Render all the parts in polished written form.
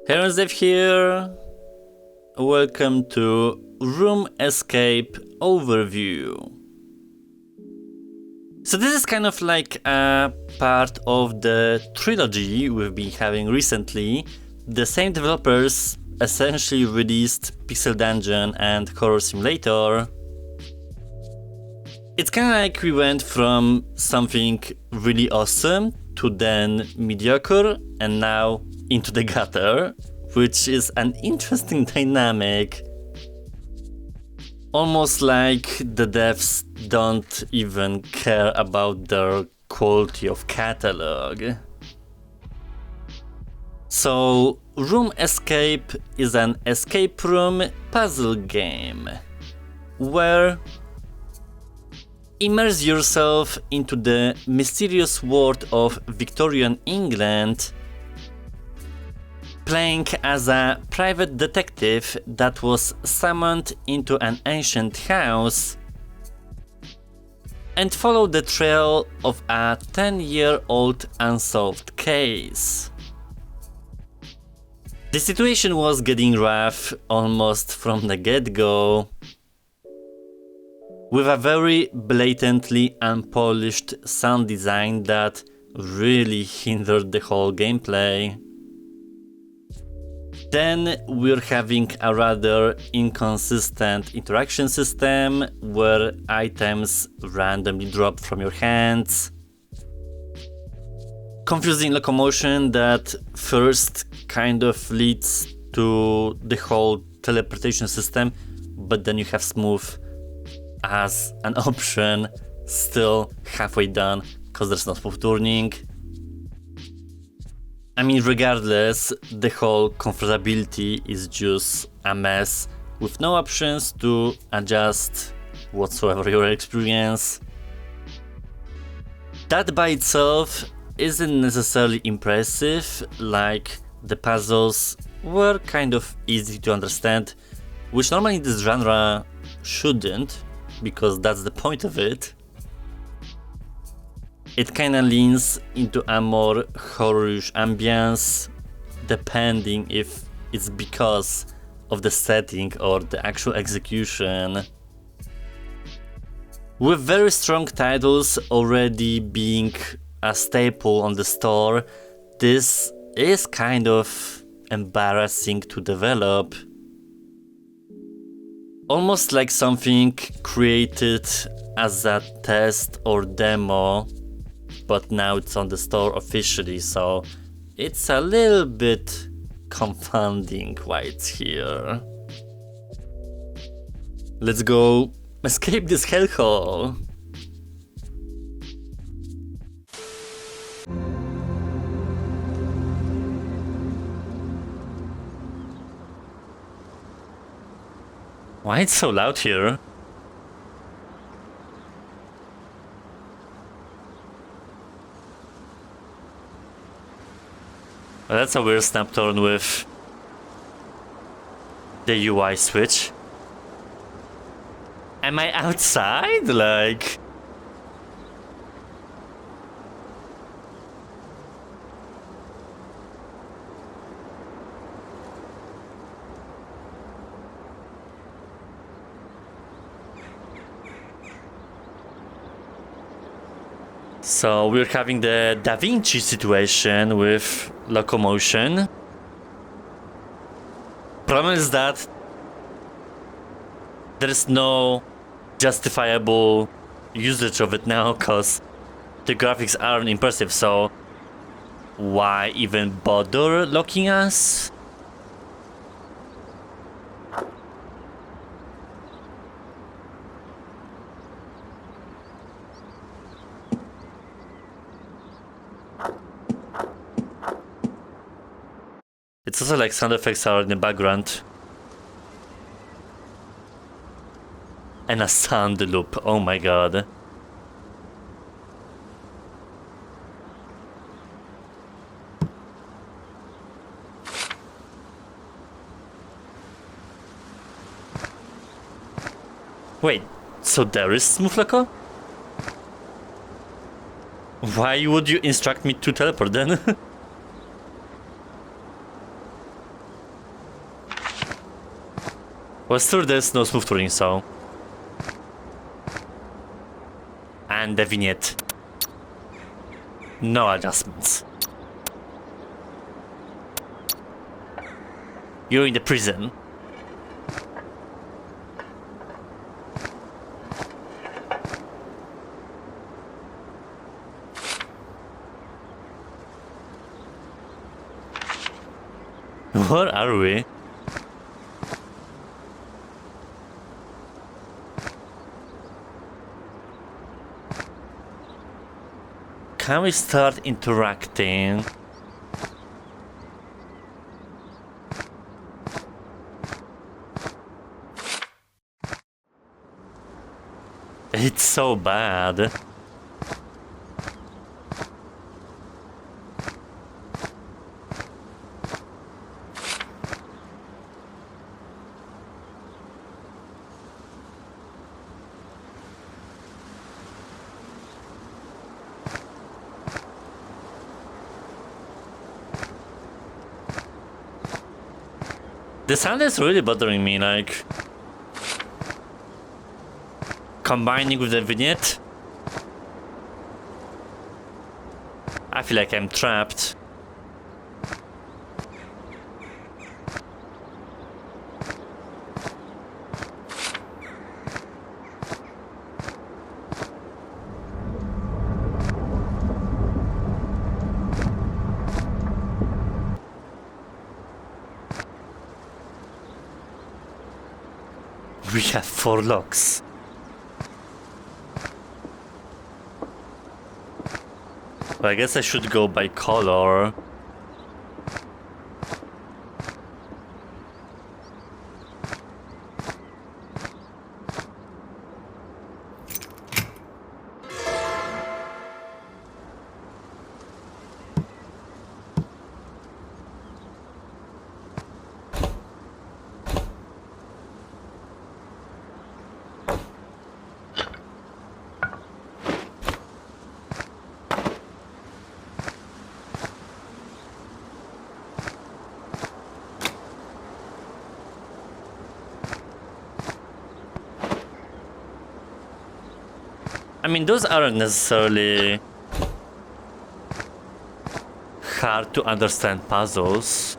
Heronzev here. Welcome to Room Escape Overview. So this is kind of like a part of the trilogy we've been having recently. The same developers essentially released Pixel Dungeon and Horror Simulator. It's kind of like we went from something really awesome to then mediocre and now into the gutter, which is an interesting dynamic. Almost like the devs don't even care about their quality of catalog. So, Room Escape is an escape room puzzle game where immerse yourself into the mysterious world of Victorian England, playing as a private detective that was summoned into an ancient house, and follow the trail of a 10-year-old unsolved case. The situation was getting rough almost from the get-go, with a very blatantly unpolished sound design that really hindered the whole gameplay. Then we're having a rather inconsistent interaction system where items randomly drop from your hands. Confusing locomotion that first kind of leads to the whole teleportation system, but then you have smooth as an option still halfway done because there's no smooth turning. I mean, regardless, the whole comfortability is just a mess with no options to adjust whatsoever your experience. That by itself isn't necessarily impressive, like the puzzles were kind of easy to understand, which normally this genre shouldn't, because that's the point of it. It kinda leans into a more horror-ish ambience, depending if it's because of the setting or the actual execution. With very strong titles already being a staple on the store, this is kind of embarrassing to develop. Almost like something created as a test or demo, but now it's on the store officially, so it's a little bit confounding why it's here. Let's go escape this hellhole. Why it's so loud here? Well, that's a weird snap turn with the UI switch. Am I outside? Like... So we're having the Da Vinci situation with locomotion. Problem is that there is no justifiable usage of it now because the graphics aren't impressive, so why even bother locking us? It's also like sound effects are in the background. And a sound loop, oh my god. Wait, so there is smooth loco? Why would you instruct me to teleport then? Well, still there's no smooth touring, so... And the vignette. No adjustments. You're in the prison. Where are we? Can we start interacting? It's so bad. The sound is really bothering me, like... Combining with the vignette... I feel like I'm trapped. We have 4 locks. Well, I guess I should go by color. I mean, those aren't necessarily hard to understand puzzles.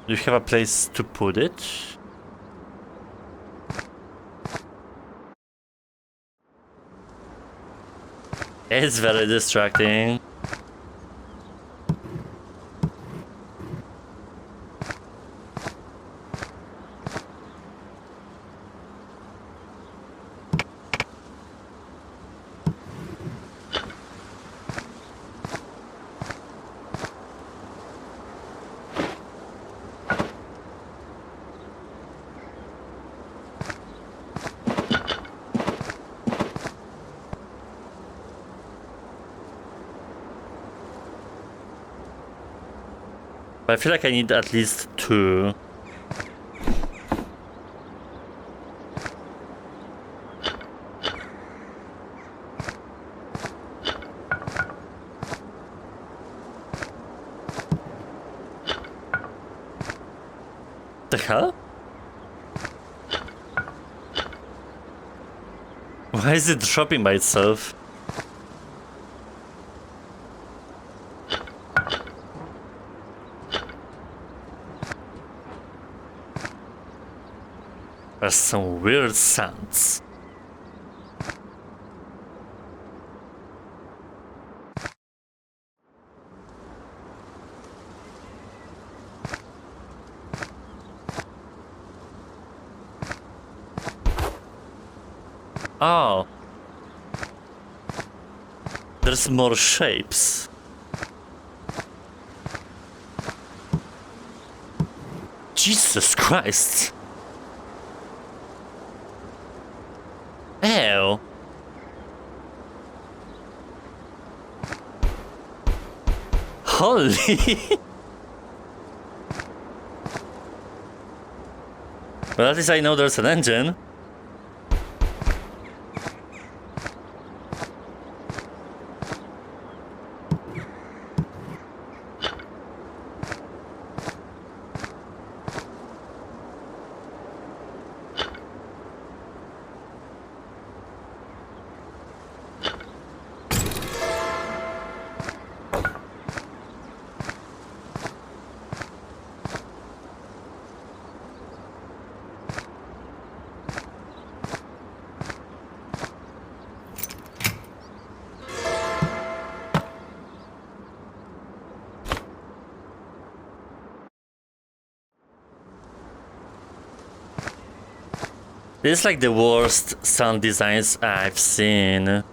Do you have a place to put it? It's very distracting. But I feel like I need at least 2. The hell? Why is it dropping by itself? There's some weird sounds. Oh. There's more shapes. Jesus Christ! Ew! Holy! Well, at least I know there's an engine. This is like the worst sound designs I've seen.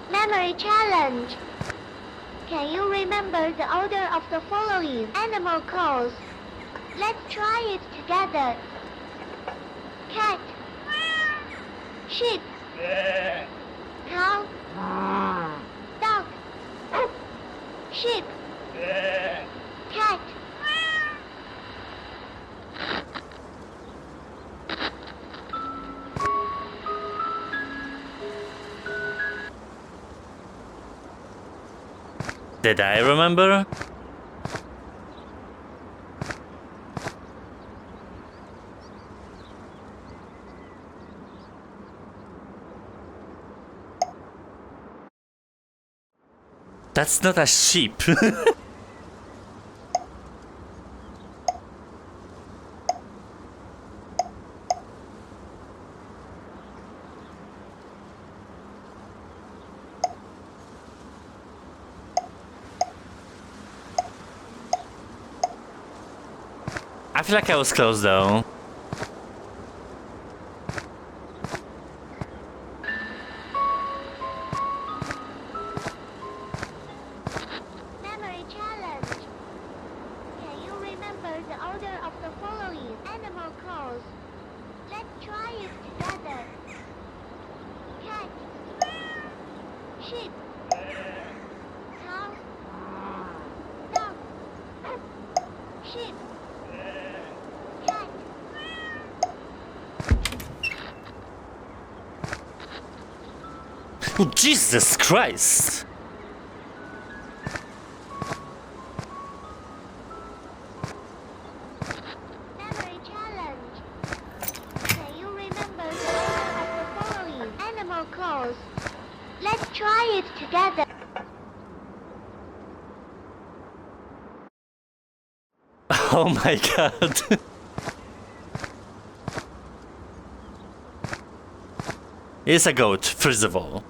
Memory challenge. Can you remember the order of the following animal calls? Let's try it together. Cat. Sheep. Cow. Dog. Sheep. Cat. Did I remember? That's not a sheep. I feel like I was close though. Memory challenge. Can you remember the order of the following animal calls? Let's try it together. Cat. Sheep. Cow. Dog. Sheep. Cat. Oh, Jesus Christ! Memory challenge. Can you remember the order of the following animal calls? Let's try it together. Oh my god. It's a goat, first of all.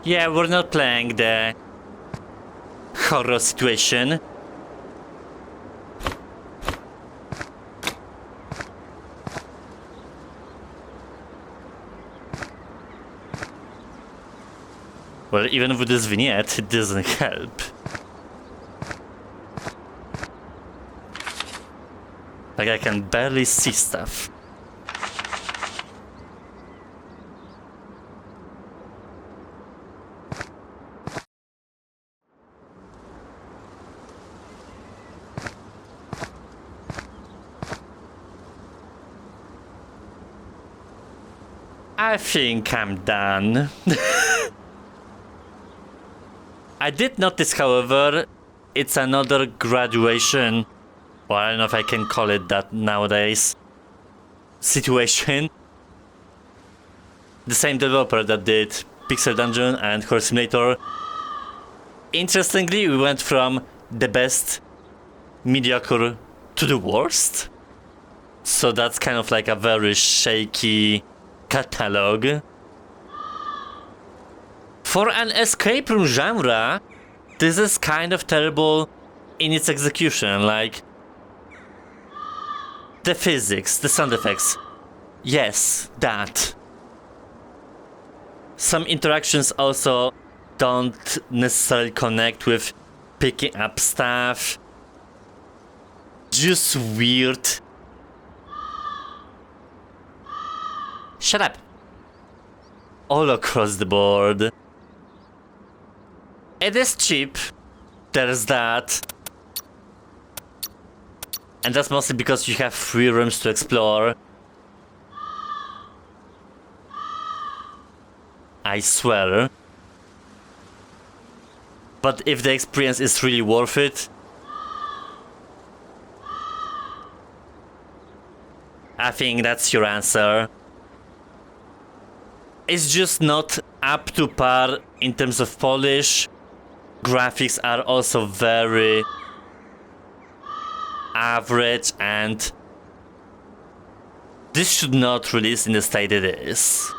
Yeah, we're not playing the horror situation. Well, even with this vignette, it doesn't help. Like, I can barely see stuff. I think I'm done. I did notice, however, it's another graduation, or I don't know if I can call it that nowadays, situation. The same developer that did Pixel Dungeon and Horse Simulator. Interestingly, we went from the best, mediocre, to the worst. So that's kind of like a very shaky catalog. For an escape room genre, this is kind of terrible in its execution, like the physics, the sound effects. Yes, that. Some interactions also don't necessarily connect with picking up stuff. Just weird. Shut up. All across the board. It is cheap. There's that. And that's mostly because you have 3 rooms to explore. I swear. But if the experience is really worth it, I think that's your answer. It's just not up to par in terms of polish. Graphics are also very average, and this should not release in the state it is.